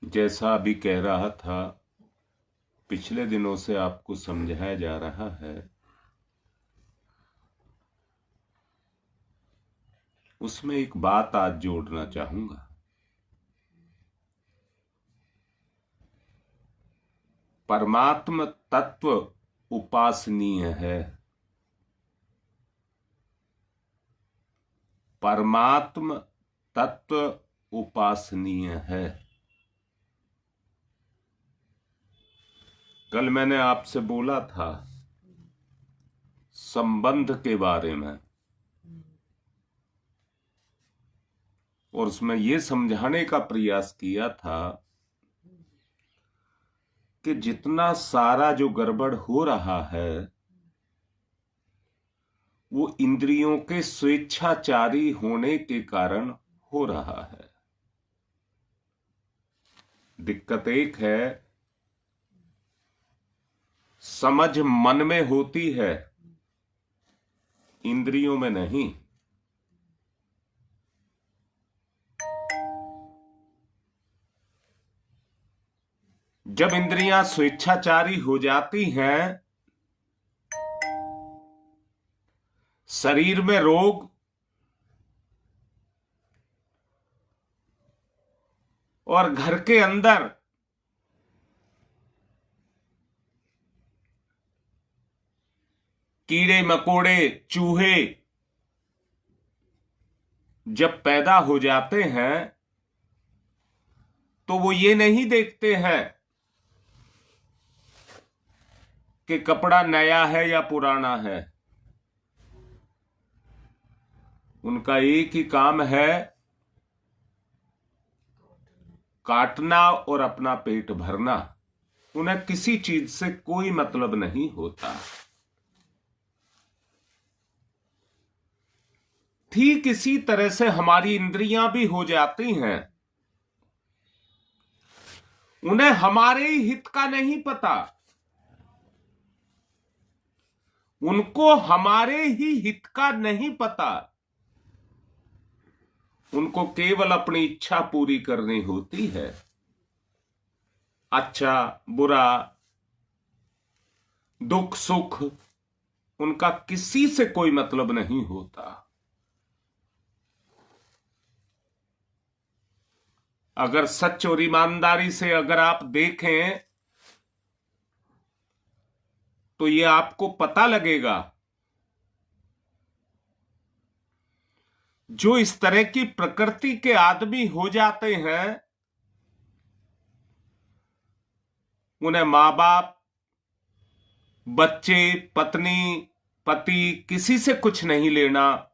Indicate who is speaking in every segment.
Speaker 1: जैसा अभी कह रहा था, पिछले दिनों से आपको समझाया जा रहा है, उसमें एक बात आज जोड़ना चाहूंगा। परमात्म तत्व उपासनीय है। परमात्म तत्व उपासनीय है। कल मैंने आपसे बोला था संबंध के बारे में, और उसमें यह समझाने का प्रयास किया था कि जितना सारा जो गड़बड़ हो रहा है वो इंद्रियों के स्वेच्छाचारी होने के कारण हो रहा है। दिक्कत एक है, समझ मन में होती है, इंद्रियों में नहीं। जब इंद्रियां स्वेच्छाचारी हो जाती हैं, शरीर में रोग और घर के अंदर कीड़े मकोड़े चूहे जब पैदा हो जाते हैं तो वो ये नहीं देखते हैं कि कपड़ा नया है या पुराना है। उनका एक ही काम है, काटना और अपना पेट भरना। उन्हें किसी चीज से कोई मतलब नहीं होता। ठीक इसी तरह से हमारी इंद्रियां भी हो जाती हैं। उन्हें हमारे ही हित का नहीं पता, उनको हमारे ही हित का नहीं पता। उनको केवल अपनी इच्छा पूरी करनी होती है। अच्छा बुरा, दुख सुख, उनका किसी से कोई मतलब नहीं होता। अगर सच और ईमानदारी से अगर आप देखें तो यह आपको पता लगेगा, जो इस तरह की प्रकृति के आदमी हो जाते हैं उन्हें मां बाप, बच्चे, पत्नी, पति किसी से कुछ नहीं लेना।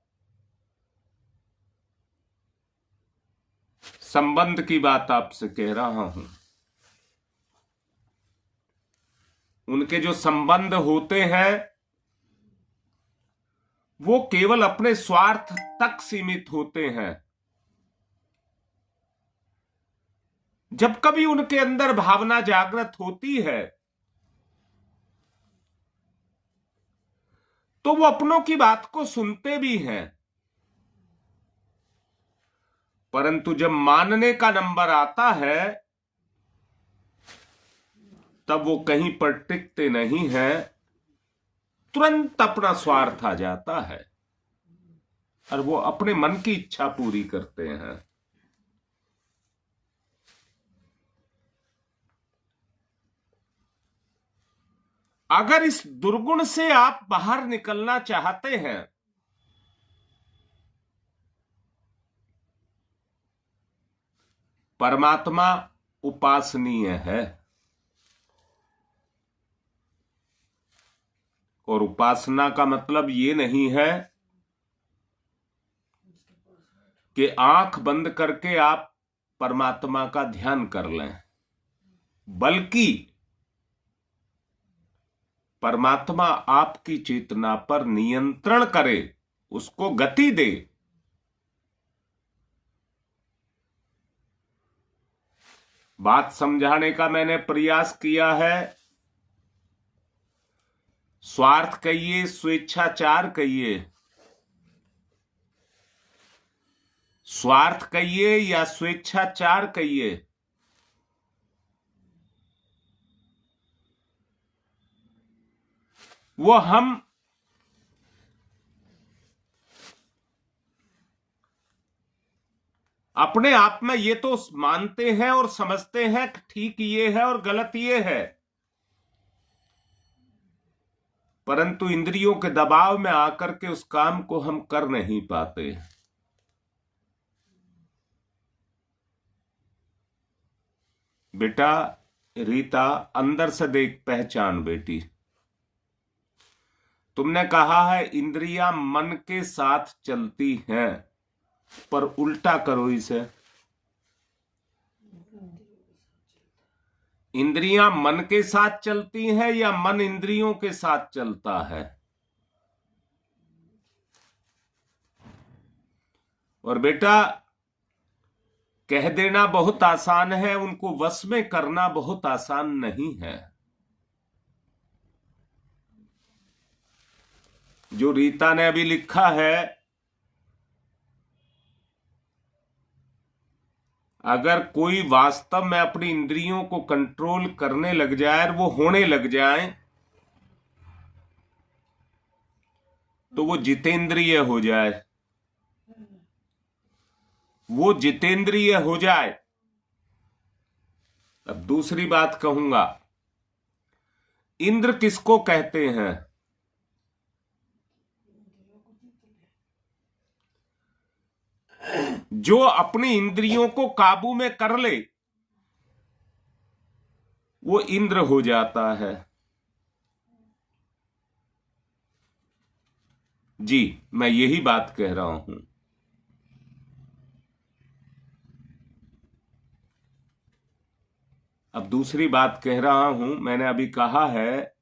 Speaker 1: संबंध की बात आपसे कह रहा हूं। उनके जो संबंध होते हैं वो केवल अपने स्वार्थ तक सीमित होते हैं। जब कभी उनके अंदर भावना जागृत होती है तो वो अपनों की बात को सुनते भी हैं, परंतु जब मानने का नंबर आता है तब वो कहीं पर टिकते नहीं हैं। तुरंत अपना स्वार्थ आ जाता है और वो अपने मन की इच्छा पूरी करते हैं। अगर इस दुर्गुण से आप बाहर निकलना चाहते हैं परमात्मा उपासनीय है, और उपासना का मतलब ये नहीं है कि आंख बंद करके आप परमात्मा का ध्यान कर लें, बल्कि परमात्मा आपकी चेतना पर नियंत्रण करे, उसको गति दे। बात समझाने का मैंने प्रयास किया है। स्वार्थ कहिए, स्वेच्छाचार कहिए, स्वार्थ कहिए या स्वेच्छाचार कहिए, वो हम अपने आप में ये तो मानते हैं और समझते हैं कि ठीक ये है और गलत ये है, परंतु इंद्रियों के दबाव में आकर के उस काम को हम कर नहीं पाते। बेटा रीता, अंदर से देख, पहचान बेटी। तुमने कहा है इंद्रियां मन के साथ चलती हैं, पर उल्टा करो इसे। इंद्रियां मन के साथ चलती हैं या मन इंद्रियों के साथ चलता है? और बेटा कह देना बहुत आसान है, उनको वश में करना बहुत आसान नहीं है। जो रीता ने अभी लिखा है, अगर कोई वास्तव में अपनी इंद्रियों को कंट्रोल करने लग जाए और वो होने लग जाए तो वो जितेंद्रिय हो जाए, वो जितेंद्रिय हो जाए। अब दूसरी बात कहूंगा, इंद्र किसको कहते हैं? जो अपनी इंद्रियों को काबू में कर ले वो इंद्र हो जाता है। जी, मैं यही बात कह रहा हूं। अब दूसरी बात कह रहा हूं, मैंने अभी कहा है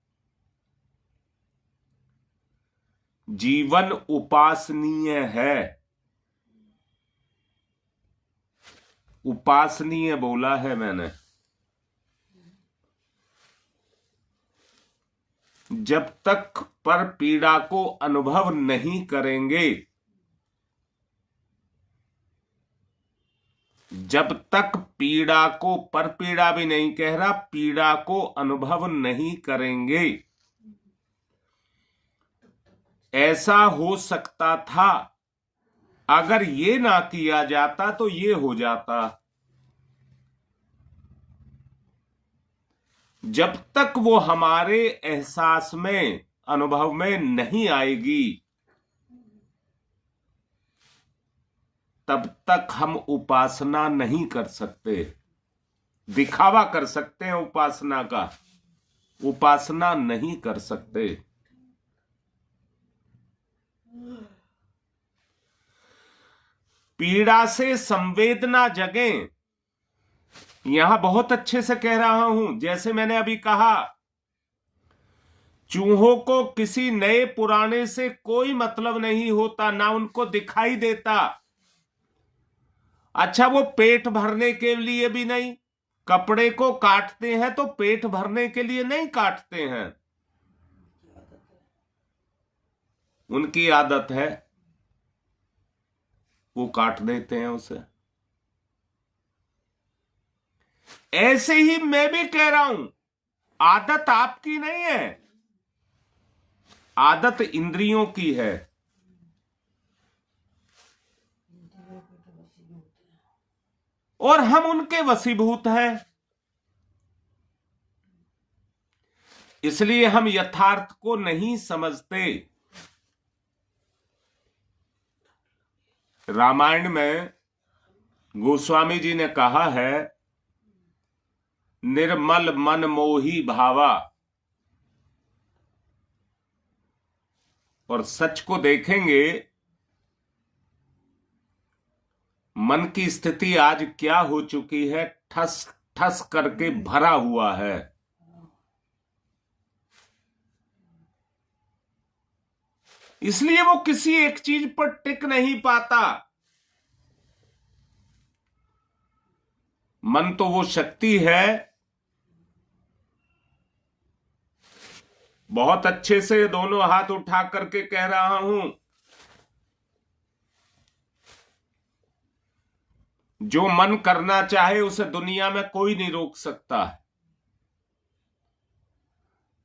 Speaker 1: जीवन उपासनीय है। उपासनीय बोला है मैंने। जब तक पर पीड़ा को अनुभव नहीं करेंगे, जब तक पीड़ा को, पर पीड़ा भी नहीं कह रहा, पीड़ा को अनुभव नहीं करेंगे, ऐसा हो सकता था अगर ये ना किया जाता तो ये हो जाता। जब तक वो हमारे एहसास में, अनुभव में नहीं आएगी, तब तक हम उपासना नहीं कर सकते। दिखावा कर सकते हैं उपासना का, उपासना नहीं कर सकते। पीड़ा से संवेदना जगे, यहां बहुत अच्छे से कह रहा हूं। जैसे मैंने अभी कहा, चूहों को किसी नए पुराने से कोई मतलब नहीं होता, ना उनको दिखाई देता। अच्छा, वो पेट भरने के लिए भी नहीं, कपड़े को काटते हैं तो पेट भरने के लिए नहीं काटते हैं, उनकी आदत है, वो काट देते हैं उसे। ऐसे ही मैं भी कह रहा हूं, आदत आपकी नहीं है, आदत इंद्रियों की है। और हम उनके वशीभूत हैं। इसलिए हम यथार्थ को नहीं समझते। रामायण में गोस्वामी जी ने कहा है, निर्मल मन मोही भावा। और सच को देखेंगे, मन की स्थिति आज क्या हो चुकी है, ठस ठस करके भरा हुआ है। इसलिए वो किसी एक चीज पर टिक नहीं पाता। मन तो वो शक्ति है, बहुत अच्छे से दोनों हाथ उठा करके कह रहा हूं, जो मन करना चाहे उसे दुनिया में कोई नहीं रोक सकता।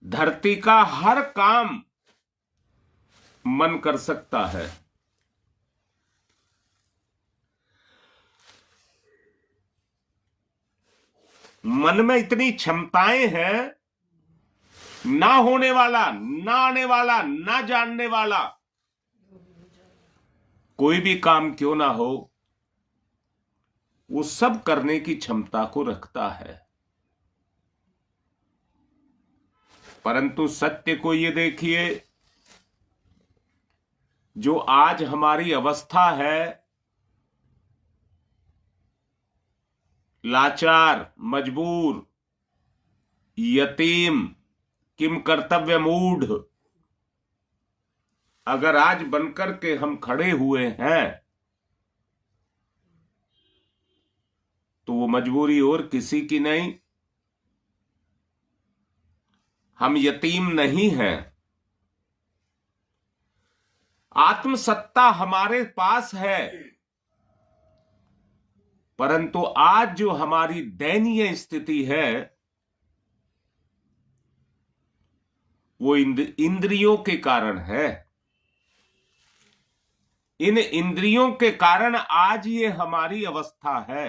Speaker 1: धरती का हर काम मन कर सकता है। मन में इतनी क्षमताएं हैं, ना होने वाला, ना आने वाला, ना जानने वाला कोई भी काम क्यों ना हो, वो सब करने की क्षमता को रखता है। परंतु सत्य को ये देखिए, जो आज हमारी अवस्था है, लाचार, मजबूर, यतीम, किम कर्तव्य मूढ़, अगर आज बनकर के हम खड़े हुए हैं तो वो मजबूरी और किसी की नहीं। हम यतीम नहीं हैं। आत्मसत्ता हमारे पास है, परंतु आज जो हमारी दयनीय स्थिति है वो इंद्रियों के कारण है। इन इंद्रियों के कारण आज ये हमारी अवस्था है।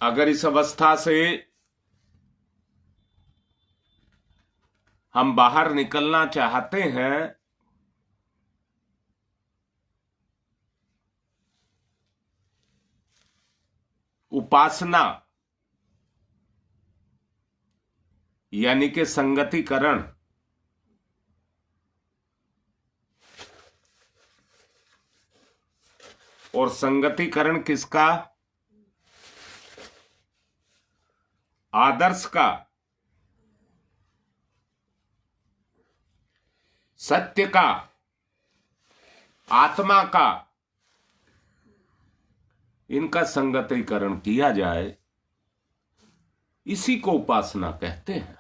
Speaker 1: अगर इस अवस्था से हम बाहर निकलना चाहते हैं उपासना यानी कि संगतिकरण, और संगतिकरण किसका? आदर्श का, सत्य का, आत्मा का, इनका संगतिकरण किया जाए, इसी को उपासना कहते हैं।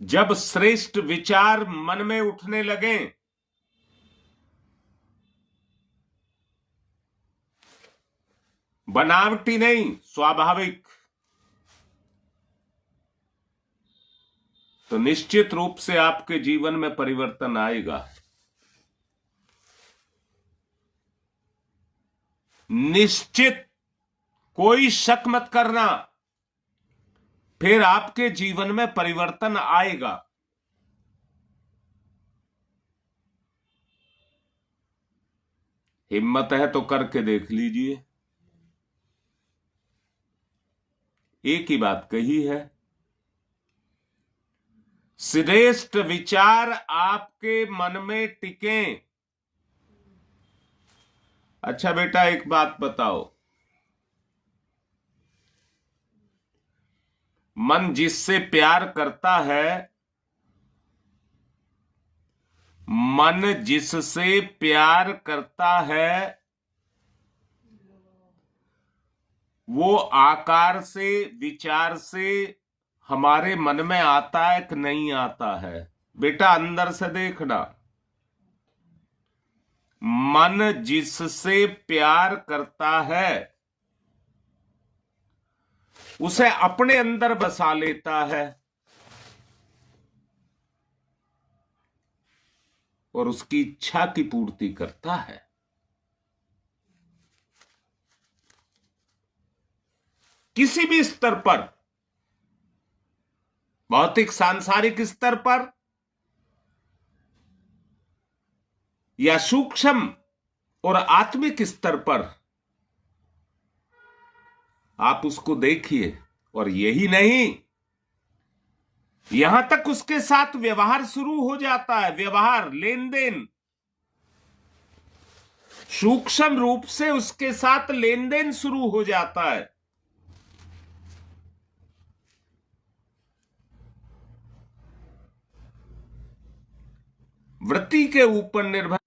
Speaker 1: जब श्रेष्ठ विचार मन में उठने लगे, बनावटी नहीं, स्वाभाविक, तो निश्चित रूप से आपके जीवन में परिवर्तन आएगा। निश्चित, कोई शक मत करना, फिर आपके जीवन में परिवर्तन आएगा। हिम्मत है तो करके देख लीजिए। एक ही बात कही है, श्रेष्ठ विचार आपके मन में टिकें। अच्छा बेटा, एक बात बताओ, मन जिससे प्यार करता है, मन जिससे प्यार करता है, वो आकार से, विचार से हमारे मन में आता है कि नहीं आता है? बेटा अंदर से देखना। मन जिससे प्यार करता है उसे अपने अंदर बसा लेता है और उसकी इच्छा की पूर्ति करता है। किसी भी स्तर पर, भौतिक सांसारिक स्तर पर या सूक्ष्म और आत्मिक स्तर पर, आप उसको देखिए। और यही नहीं, यहां तक उसके साथ व्यवहार शुरू हो जाता है। व्यवहार, लेन देन, सूक्ष्म रूप से उसके साथ लेन देन शुरू हो जाता है। वृत्ति के ऊपर निर्भर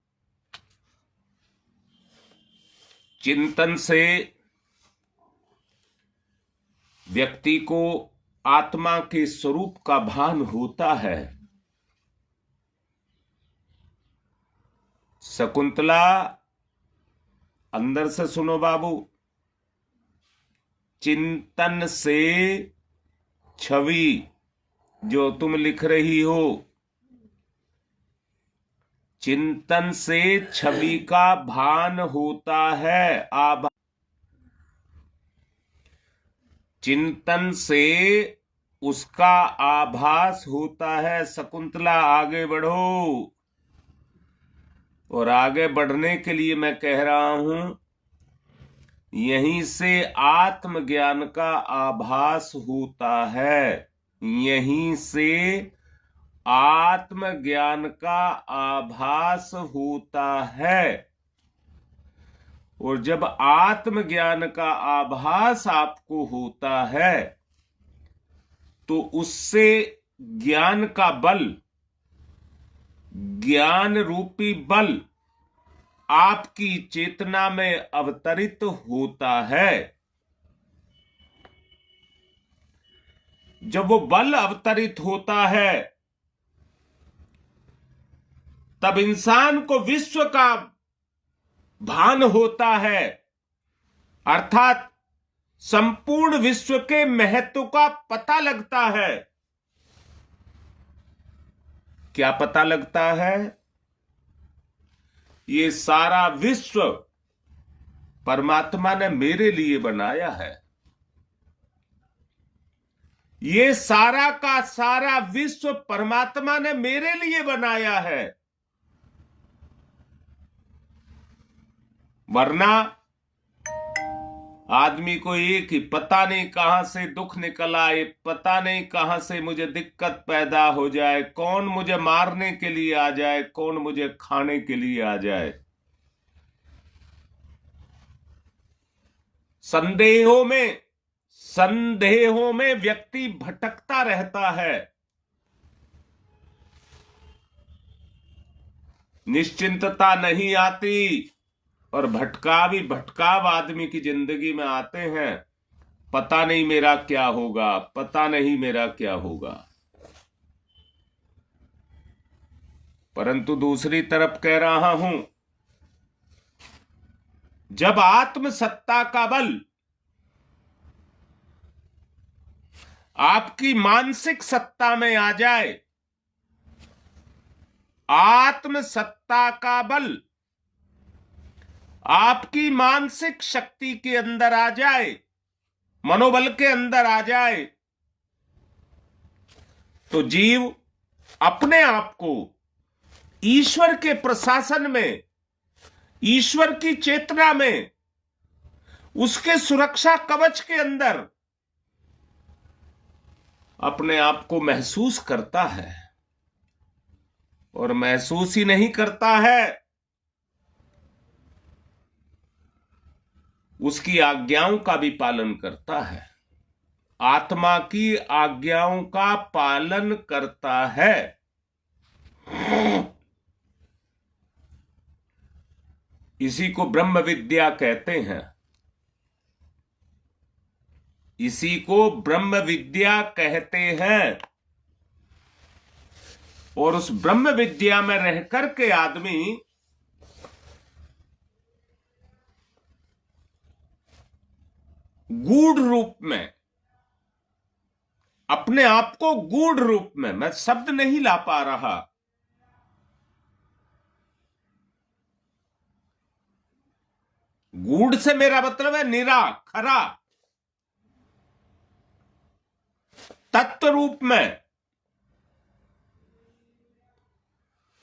Speaker 1: चिंतन से व्यक्ति को आत्मा के स्वरूप का भान होता है। शकुंतला, अंदर से सुनो बाबू। चिंतन से छवि जो तुम लिख रही हो, चिंतन से छवि का भान होता है। चिंतन से उसका आभास होता है। शकुंतला, आगे बढ़ो। और आगे बढ़ने के लिए मैं कह रहा हूं, यहीं से आत्मज्ञान का आभास होता है। यहीं से आत्मज्ञान का आभास होता है। और जब आत्मज्ञान का आभास आपको होता है तो उससे ज्ञान का बल, ज्ञान रूपी बल आपकी चेतना में अवतरित होता है। जब वो बल अवतरित होता है तब इंसान को विश्व का भान होता है, अर्थात संपूर्ण विश्व के महत्व का पता लगता है। क्या पता लगता है? ये सारा विश्व परमात्मा ने मेरे लिए बनाया है। ये सारा का सारा विश्व परमात्मा ने मेरे लिए बनाया है। वरना आदमी को एक ही, पता नहीं कहां से दुख निकल आए, पता नहीं कहां से मुझे दिक्कत पैदा हो जाए, कौन मुझे मारने के लिए आ जाए, कौन मुझे खाने के लिए आ जाए। संदेहों में व्यक्ति भटकता रहता है। निश्चिंतता नहीं आती और भटकाव आदमी की जिंदगी में आते हैं। पता नहीं मेरा क्या होगा, पता नहीं मेरा क्या होगा। परंतु दूसरी तरफ कह रहा हूं, जब आत्मसत्ता का बल आपकी मानसिक सत्ता में आ जाए, आत्मसत्ता का बल आपकी मानसिक शक्ति के अंदर आ जाए, मनोबल के अंदर आ जाए, तो जीव अपने आप को ईश्वर के प्रशासन में, ईश्वर की चेतना में, उसके सुरक्षा कवच के अंदर अपने आप को महसूस करता है। और महसूस ही नहीं करता है, उसकी आज्ञाओं का भी पालन करता है, आत्मा की आज्ञाओं का पालन करता है। इसी को ब्रह्म विद्या कहते हैं। इसी को ब्रह्म विद्या कहते हैं। और उस ब्रह्म विद्या में रह करके आदमी गूढ़ रूप में, अपने आप को गूढ़ रूप में, मैं शब्द नहीं ला पा रहा, गूढ़ से मेरा मतलब है निरा, खरा, तत्व रूप में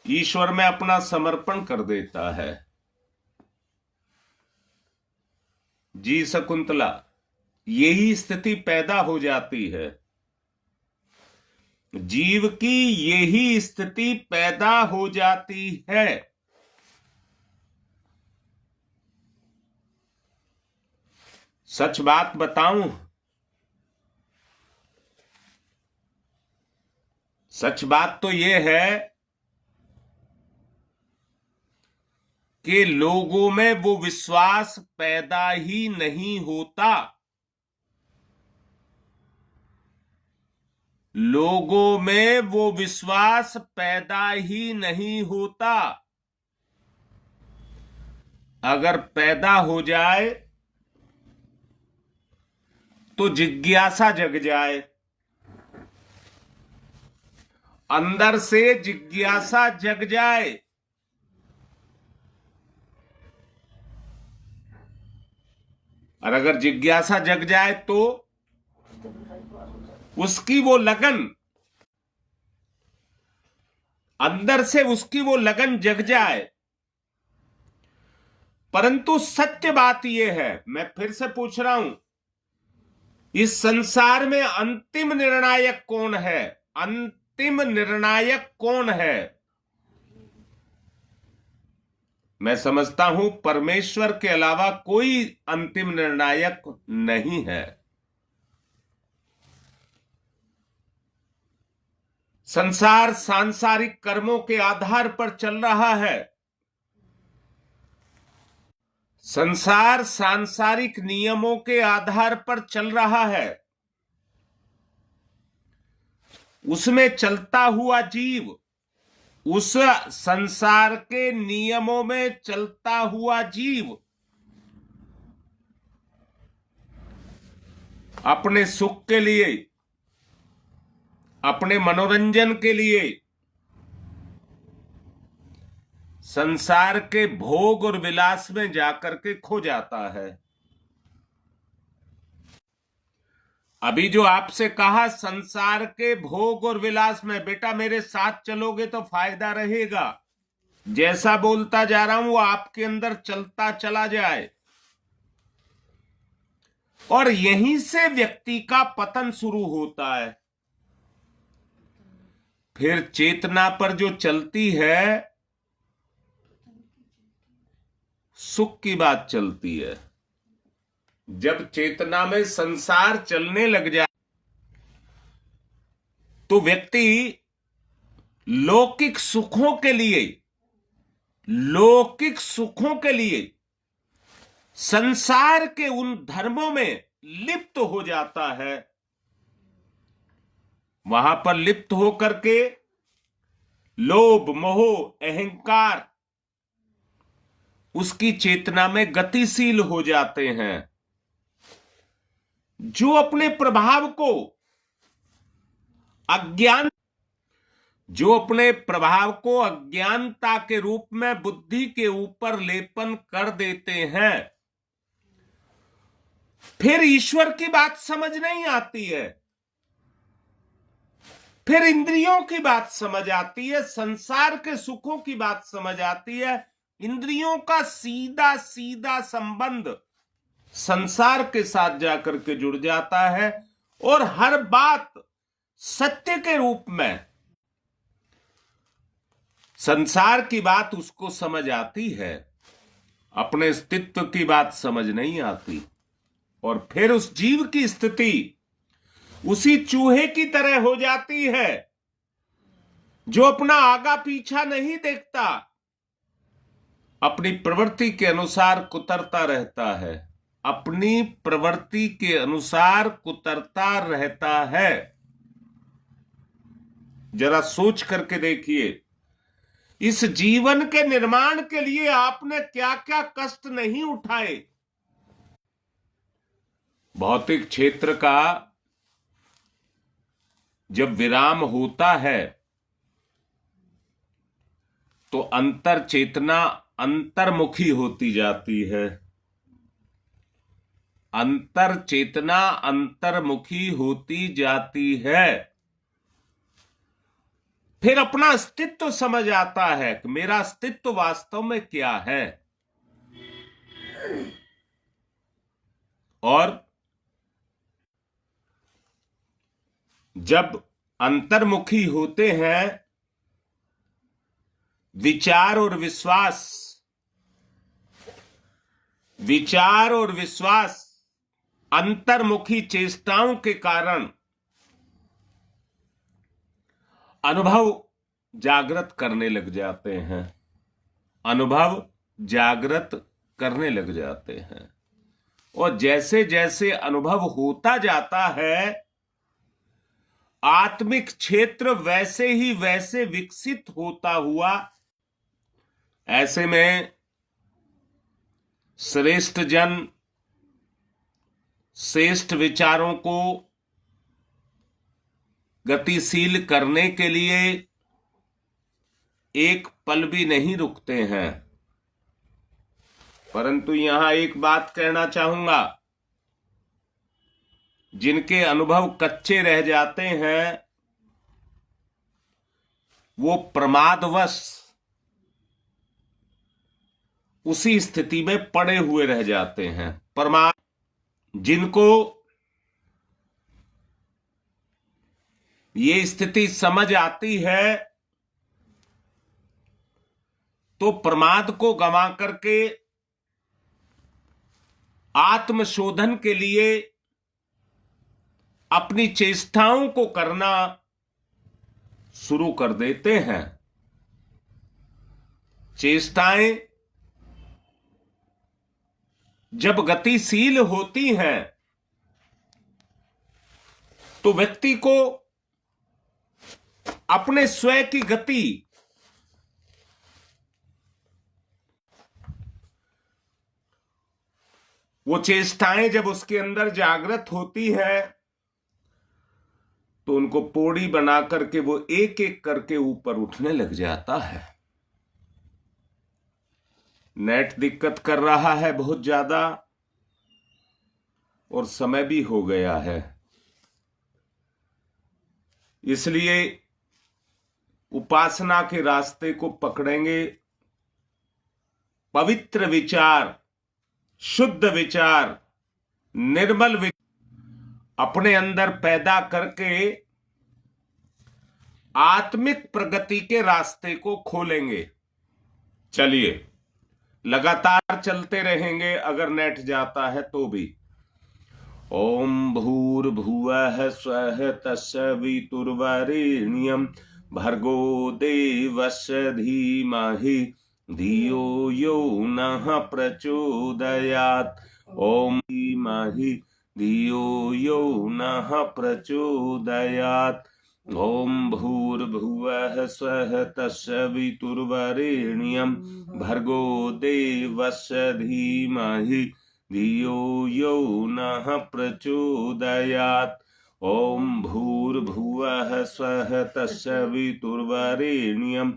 Speaker 1: ईश्वर में अपना समर्पण कर देता है। जी शकुंतला, यही स्थिति पैदा हो जाती है। जीव की यही स्थिति पैदा हो जाती है। सच बात बताऊं, सच बात तो यह है कि लोगों में वो विश्वास पैदा ही नहीं होता। लोगों में वो विश्वास पैदा ही नहीं होता। अगर पैदा हो जाए तो जिज्ञासा जग जाए, अंदर से जिज्ञासा जग जाए। और अगर जिज्ञासा जग जाए तो उसकी वो लगन, अंदर से उसकी वो लगन जग जाए। परंतु सत्य बात यह है, मैं फिर से पूछ रहा हूं, इस संसार में अंतिम निर्णायक कौन है? अंतिम निर्णायक कौन है? मैं समझता हूं परमेश्वर के अलावा कोई अंतिम निर्णायक नहीं है। संसार सांसारिक कर्मों के आधार पर चल रहा है। संसार सांसारिक नियमों के आधार पर चल रहा है। उसमें चलता हुआ जीव, उस संसार के नियमों में चलता हुआ जीव अपने सुख के लिए, अपने मनोरंजन के लिए संसार के भोग और विलास में जाकर के खो जाता है। अभी जो आपसे कहा संसार के भोग और विलास में, बेटा मेरे साथ चलोगे तो फायदा रहेगा। जैसा बोलता जा रहा हूं वो आपके अंदर चलता चला जाए, और यहीं से व्यक्ति का पतन शुरू होता है। फिर चेतना पर जो चलती है, सुख की बात चलती है। जब चेतना में संसार चलने लग जाए तो व्यक्ति लौकिक सुखों के लिए, लौकिक सुखों के लिए संसार के उन धर्मों में लिप्त हो जाता है। वहां पर लिप्त होकर के लोभ, मोह, अहंकार उसकी चेतना में गतिशील हो जाते हैं। जो अपने प्रभाव को अज्ञानता के रूप में बुद्धि के ऊपर लेपन कर देते हैं, फिर ईश्वर की बात समझ नहीं आती है, फिर इंद्रियों की बात समझ आती है, संसार के सुखों की बात समझ आती है। इंद्रियों का सीधा सीधा संबंध संसार के साथ जाकर के जुड़ जाता है, और हर बात सत्य के रूप में संसार की बात उसको समझ आती है, अपने अस्तित्व की बात समझ नहीं आती। और फिर उस जीव की स्थिति उसी चूहे की तरह हो जाती है जो अपना आगा पीछा नहीं देखता, अपनी प्रवृत्ति के अनुसार कुतरता रहता है, अपनी प्रवृत्ति के अनुसार कुतरता रहता है। जरा सोच करके देखिए, इस जीवन के निर्माण के लिए आपने क्या क्या कष्ट नहीं उठाए। भौतिक क्षेत्र का जब विराम होता है तो अंतर चेतना अंतर्मुखी होती जाती है। अंतर चेतना अंतर्मुखी होती जाती है। फिर अपना अस्तित्व समझ आता है कि मेरा अस्तित्व वास्तव में क्या है। और जब अंतर्मुखी होते हैं, विचार और विश्वास अंतर्मुखी चेष्टाओं के कारण अनुभव जागृत करने लग जाते हैं, अनुभव जागृत करने लग जाते हैं। और जैसे जैसे अनुभव होता जाता है, आत्मिक क्षेत्र वैसे ही वैसे विकसित होता हुआ, ऐसे में श्रेष्ठ जन श्रेष्ठ विचारों को गतिशील करने के लिए एक पल भी नहीं रुकते हैं। परंतु यहां एक बात कहना चाहूंगा, जिनके अनुभव कच्चे रह जाते हैं वो प्रमादवश उसी स्थिति में पड़े हुए रह जाते हैं। जिनको ये स्थिति समझ आती है तो प्रमाद को गंवा करके आत्मशोधन के लिए अपनी चेष्टाओं को करना शुरू कर देते हैं। चेष्टाएं जब गतिशील होती हैं तो व्यक्ति को अपने स्वयं की गति वो चेष्टाएं जब उसके अंदर जागृत होती है तो उनको पौड़ी बना करके वो एक एक करके ऊपर उठने लग जाता है। नेट दिक्कत कर रहा है बहुत ज्यादा और समय भी हो गया है, इसलिए उपासना के रास्ते को पकड़ेंगे। पवित्र विचार, शुद्ध विचार, निर्मल विचार अपने अंदर पैदा करके आत्मिक प्रगति के रास्ते को खोलेंगे। चलिए लगातार चलते रहेंगे, अगर नेट जाता है तो भी। ओम भूर्भुवः स्वः तत्सवितुर्वरेण्यं भर्गो देवस्य धीमहि धियो यो नः प्रचोदयात्। ओम धीमहि धियो यो नः प्रचोदयात्। ओम भूर्भुवः स्वः तत्सवितुर्वरेण्यं भर्गो देवस्य धीमहि धियो यो नः प्रचोदयात्। ओम भूर्भुवः स्वः तत्सवितुर्वरेण्यं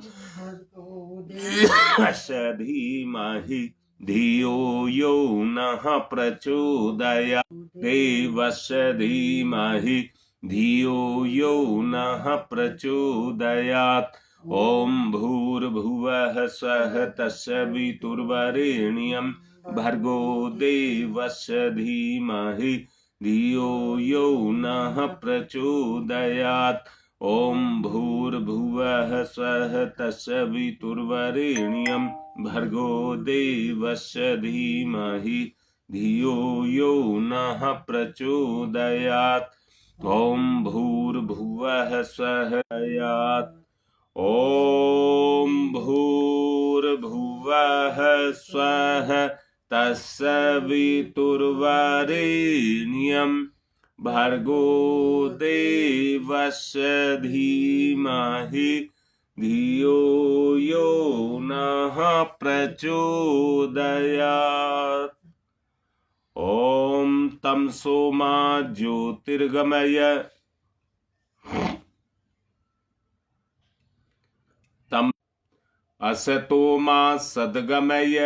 Speaker 1: तस्य धीमहि धियो यो नः प्रचोदयात्। देवस्य धीमहि धियो यो नः प्रचोदयात्। ओम भूर्भुवः स्वः तत्सवितुर्वरेण्यं भर्गो देवस्य धीमहि धियो यो नः प्रचोदयात्। ओम भूर्भुवः स्वः तत्सवितुर्वरेण्यं भर्गो देवस्य धीमहि धियो यो नः प्रचोदयात्। ओम भूर्भुवः स्वः यात्। ओम भूर्भुवः स्वः तत्सवितुर्वरेण्यं भर्गो देवस्य धीमहि धियो यो नः प्रचोदयात्। ओम तमसो मा ज्योतिर्गमय तम असतो मा सद्गमय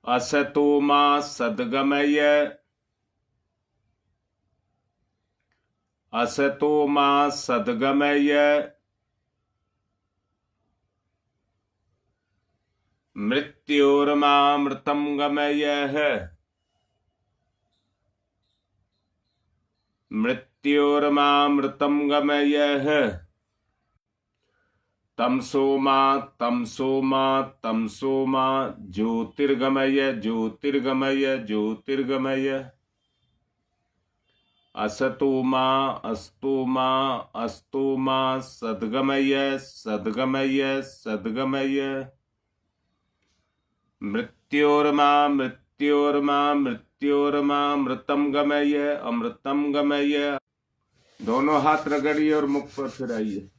Speaker 1: असतो मा सद्गमय असतो मा सद्गमय। मृत्योर्मामृतं गमय मृत्योर्मामृतं गमय। तमसो मा ज्योतिर्गमय ज्योतिर्गमय ज्योतिर्गमय। असतो मा सद्गमय सद्गमय सद्गमय। मृत्योर्मामृतं गमय अमृतं गमय। दोनों हाथ रगड़िए और मुख पर फिराइए।